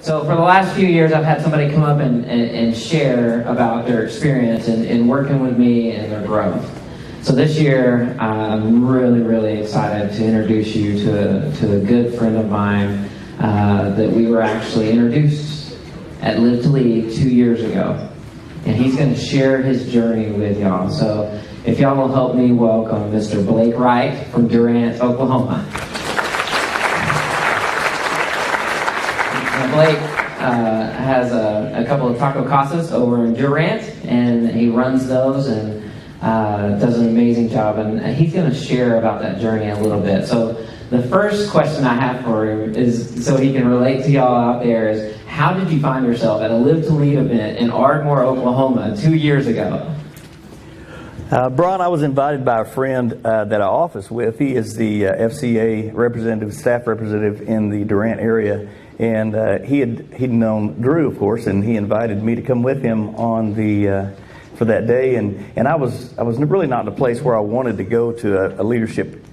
So for the last few years, I've had somebody come up and share about their experience in working with me and their growth. So this year, I'm really, really excited to introduce you to a good friend of mine that we were actually introduced at Live to Lead 2 years ago. And he's going to share his journey with y'all. So if y'all will help me welcome Mr. Blake Wright from Durant, Oklahoma. Now Blake has a couple of taco casas over in Durant, and he runs those and does an amazing job. And he's going to share about that journey a little bit. So the first question I have for him is, so he can relate to y'all out there, is how did you find yourself at a Live to Lead event in Ardmore, Oklahoma 2 years ago? Brawn, I was invited by a friend that I office with. He is the FCA representative, staff representative in the Durant area, and he'd known Drew, of course, and he invited me to come with him on the for that day. And I was really not in a place where I wanted to go to a leadership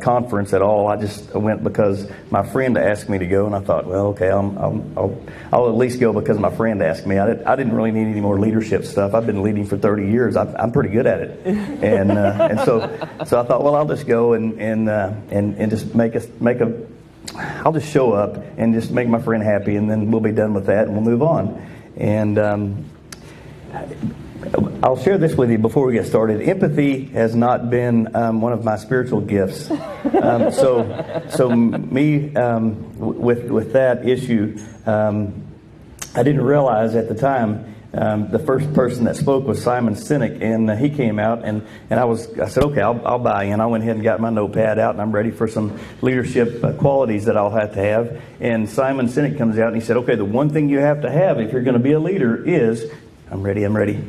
conference at all. I just went because my friend asked me to go, and I thought, well, okay, I'll at least go because my friend asked me. I didn't really need any more leadership stuff. I've been leading for 30 years. I'm pretty good at it, and so I thought, well, I'll just go and just I'll just show up and just make my friend happy, and then we'll be done with that and we'll move on. And I'll share this with you before we get started. Empathy has not been one of my spiritual gifts. So me with that issue, I didn't realize at the time. The first person that spoke was Simon Sinek, and he came out, and I said, okay, I'll buy in. I went ahead and got my notepad out, and I'm ready for some leadership qualities that I'll have to have. And Simon Sinek comes out, and he said, okay, the one thing you have to have if you're going to be a leader is, I'm ready.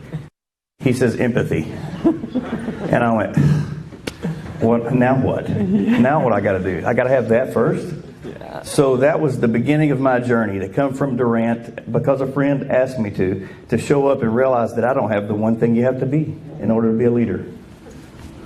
He says, empathy. And I went, what? Now what? Now what I got to do? I got to have that first? Yeah. So that was the beginning of my journey, to come from Durant because a friend asked me to show up and realize that I don't have the one thing you have to be in order to be a leader.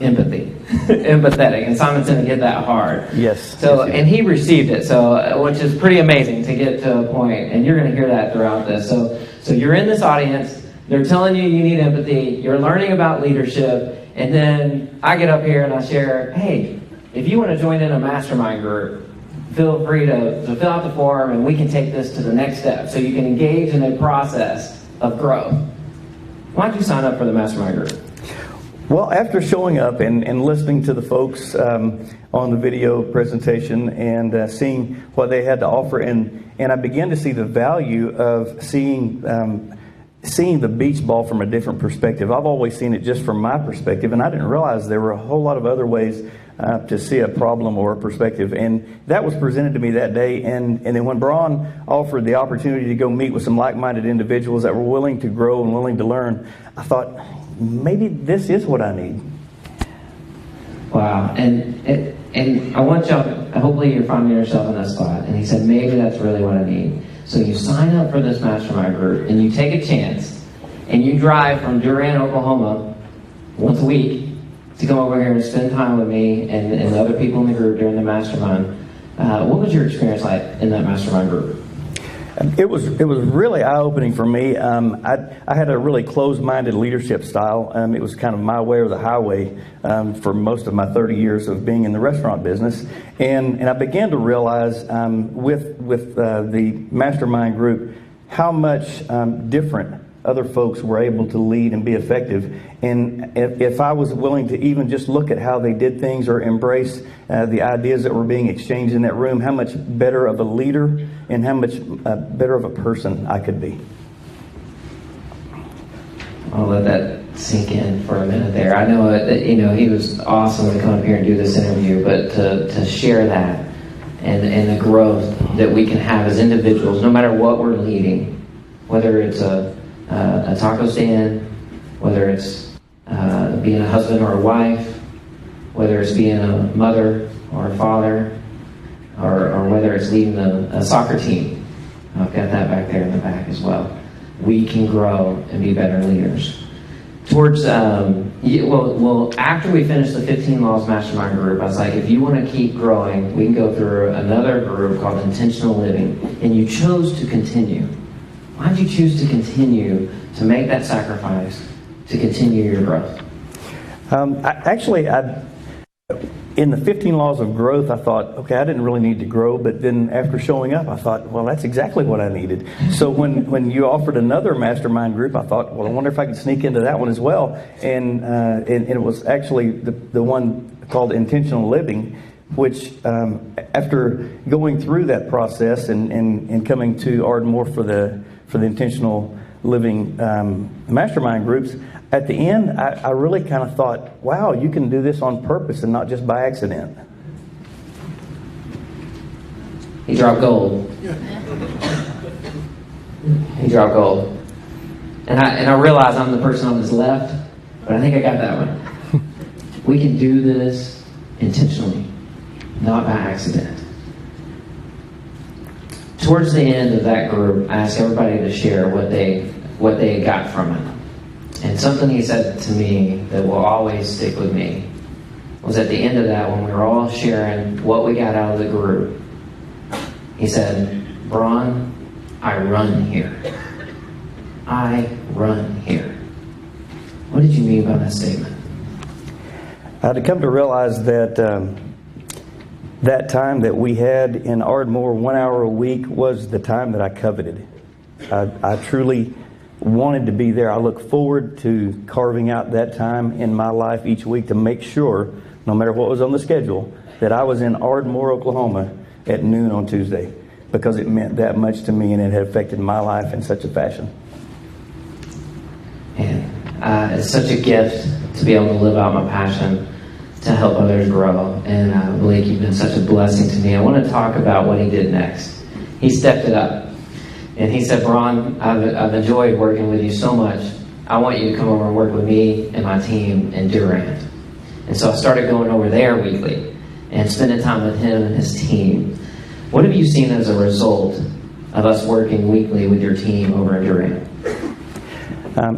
Empathy. Empathetic. And Simon Sinek hit that hard. Yes. So, and he received it, so which is pretty amazing to get to a point, and you're going to hear that throughout this. So you're in this audience. They're telling you need empathy. You're learning about leadership. And then I get up here and I share, hey, if you want to join in a mastermind group, feel free to fill out the form and we can take this to the next step so you can engage in a process of growth. Why don't you sign up for the mastermind group? Well, after showing up and listening to the folks on the video presentation and seeing what they had to offer, and I began to see the value of seeing the beach ball from a different perspective. I've always seen it just from my perspective, and I didn't realize there were a whole lot of other ways to see a problem or a perspective. And that was presented to me that day. And then when Brawn offered the opportunity to go meet with some like-minded individuals that were willing to grow and willing to learn, I thought, maybe this is what I need. Wow. And I want y'all, hopefully you're finding yourself in that spot. And he said, maybe that's really what I need. So you sign up for this mastermind group, and you take a chance, and you drive from Durant, Oklahoma, once a week to come over here and spend time with me and the other people in the group during the mastermind. What was your experience like in that mastermind group? It was really eye-opening for me. I had a really closed-minded leadership style. It was kind of my way or the highway for most of my 30 years of being in the restaurant business. And I began to realize with the mastermind group how much different other folks were able to lead and be effective. And if I was willing to even just look at how they did things or embrace the ideas that were being exchanged in that room, how much better of a leader and how much better of a person I could be. I'll let that sink in for a minute there. I know that, he was awesome to come up here and do this interview, but to share that and the growth that we can have as individuals, no matter what we're leading, whether it's a taco stand, whether it's being a husband or a wife, whether it's being a mother or a father, or whether it's leading a soccer team. I've got that back there in the back as well. We can grow and be better leaders. towards after we finished the 15 Laws Mastermind group, I was like, if you want to keep growing, we can go through another group called Intentional Living. And you chose to continue. Why did you choose to continue to make that sacrifice to continue your growth? In the 15 laws of growth, I thought, okay, I didn't really need to grow, but then after showing up, I thought, well, that's exactly what I needed. So when you offered another mastermind group, I thought, well, I wonder if I could sneak into that one as well. And it was actually the one called Intentional Living, which after going through that process and coming to Ardmore for the Intentional Living mastermind groups, at the end, I really kind of thought, wow, you can do this on purpose and not just by accident. He dropped gold. He dropped gold. And I realize I'm the person on his left, but I think I got that one. We can do this intentionally, not by accident. Towards the end of that group, I asked everybody to share what they got from it. And something he said to me that will always stick with me was at the end of that, when we were all sharing what we got out of the group, he said, Brawn, I run here. I run here. What did you mean by that statement? I had to come to realize that that time that we had in Ardmore, 1 hour a week, was the time that I coveted. I truly wanted to be there. I look forward to carving out that time in my life each week to make sure, no matter what was on the schedule, that I was in Ardmore, Oklahoma at noon on Tuesday, because it meant that much to me and it had affected my life in such a fashion. And it's such a gift to be able to live out my passion to help others grow. And Blake, you've been such a blessing to me. I want to talk about what he did next. He stepped it up. And he said, Brawn, I've enjoyed working with you so much. I want you to come over and work with me and my team in Durant. And so I started going over there weekly and spending time with him and his team. What have you seen as a result of us working weekly with your team over in Durant?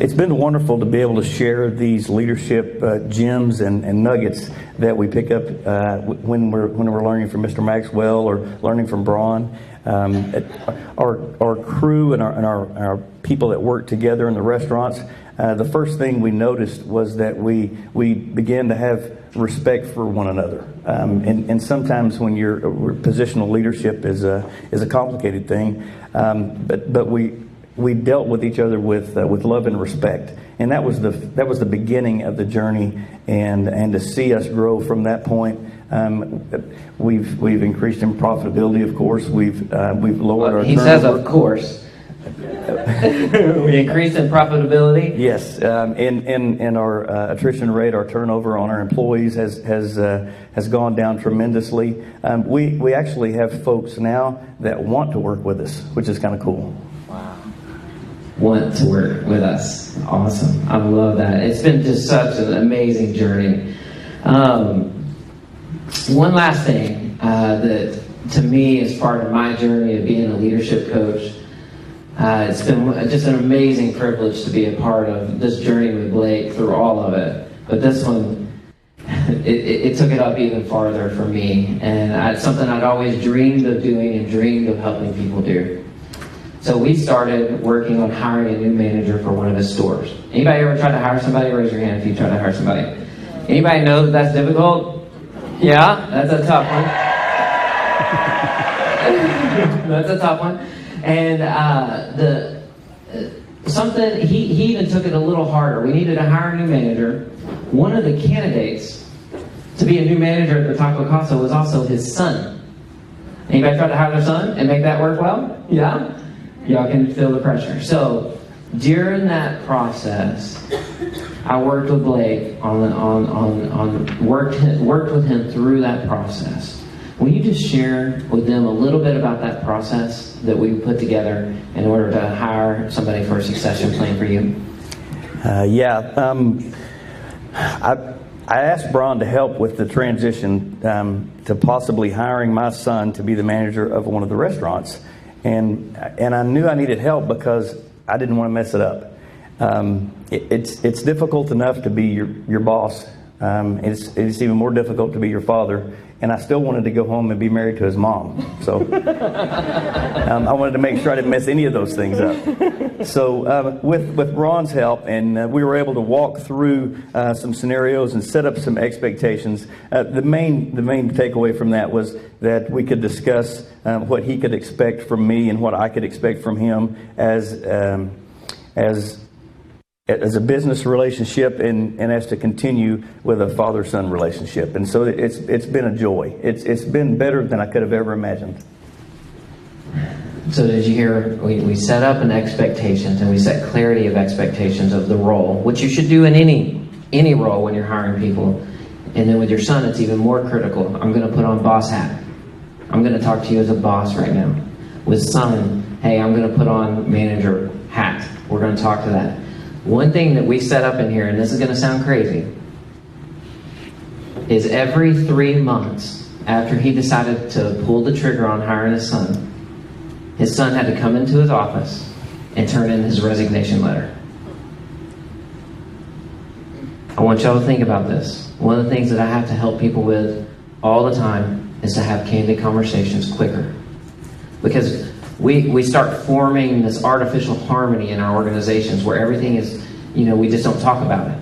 It's been wonderful to be able to share these leadership gems and nuggets that we pick up when we're learning from Mr. Maxwell or learning from Brawn. Our crew and our people that work together in the restaurants, the first thing we noticed was that we began to have respect for one another. And sometimes when positional leadership is a complicated thing, but we dealt with each other with love and respect, and that was the beginning of the journey. And to see us grow from that point, we've increased in profitability. Of course, we've lowered our. He says, of course. We increased in profitability. Yes, in our attrition rate, our turnover on our employees has gone down tremendously. We actually have folks now that want to work with us, which is kind of cool. Want to work with us. Awesome. I love that. It's been just such an amazing journey. One last thing that to me is part of my journey of being a leadership coach. It's been just an amazing privilege to be a part of this journey with Blake through all of it. But this one, it took it up even farther for me. And it's something I'd always dreamed of doing and dreamed of helping people do. So we started working on hiring a new manager for one of his stores. Anybody ever tried to hire somebody? Raise your hand if you tried to hire somebody. Anybody know that that's difficult? Yeah, that's a tough one. That's a tough one. And he even took it a little harder. We needed to hire a new manager. One of the candidates to be a new manager at the Taco Casa was also his son. Anybody try to hire their son and make that work well? Yeah? Y'all can feel the pressure. So during that process, I worked with Blake worked with him through that process. Will you just share with them a little bit about that process that we put together in order to hire somebody for a succession plan for you? I asked Brawn to help with the transition to possibly hiring my son to be the manager of one of the restaurants. And I knew I needed help because I didn't want to mess it up. It's difficult enough to be your boss. It's even more difficult to be your father. And I still wanted to go home and be married to his mom. So I wanted to make sure I didn't mess any of those things up. So with Brawn's help, and we were able to walk through some scenarios and set up some expectations. The main takeaway from that was that we could discuss what he could expect from me and what I could expect from him as a business relationship and as to continue with a father-son relationship. And so it's been a joy. It's been better than I could have ever imagined. So did you hear, we set up an expectations and we set clarity of expectations of the role, which you should do in any role when you're hiring people. And then with your son, it's even more critical. I'm going to put on boss hat. I'm going to talk to you as a boss right now. With son, hey, I'm going to put on manager hat. We're going to talk to that. One thing that we set up in here, and this is going to sound crazy, is every 3 months after he decided to pull the trigger on hiring his son had to come into his office and turn in his resignation letter. I want y'all to think about this. One of the things that I have to help people with all the time is to have candid conversations quicker. Because we start forming this artificial harmony in our organizations where everything is, we just don't talk about it.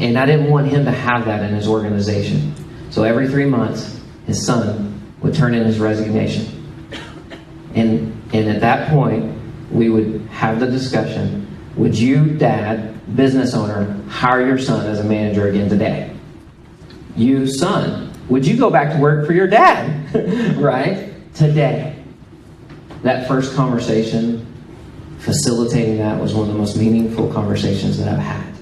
And I didn't want him to have that in his organization. So every 3 months, his son would turn in his resignation. And at that point, we would have the discussion, would you, dad, business owner, hire your son as a manager again today? You, son, would you go back to work for your dad, right? Today. That first conversation, facilitating that, was one of the most meaningful conversations that I've had.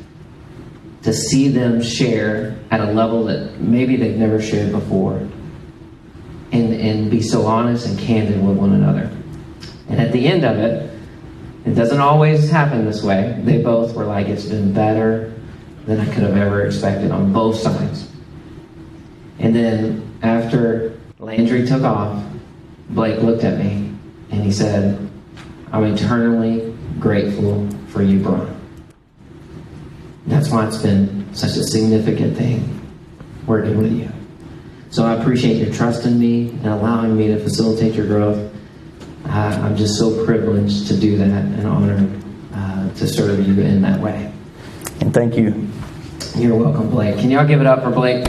To see them share at a level that maybe they've never shared before, and be so honest and candid with one another. And at the end of it, it doesn't always happen this way. They both were like, it's been better than I could have ever expected on both sides. And then after Landry took off, Blake looked at me and he said, I'm eternally grateful for you, Brawn. That's why it's been such a significant thing working with you. So I appreciate your trust in me and allowing me to facilitate your growth. I'm just so privileged to do that and honored to serve you in that way. And thank you. You're welcome, Blake. Can y'all give it up for Blake?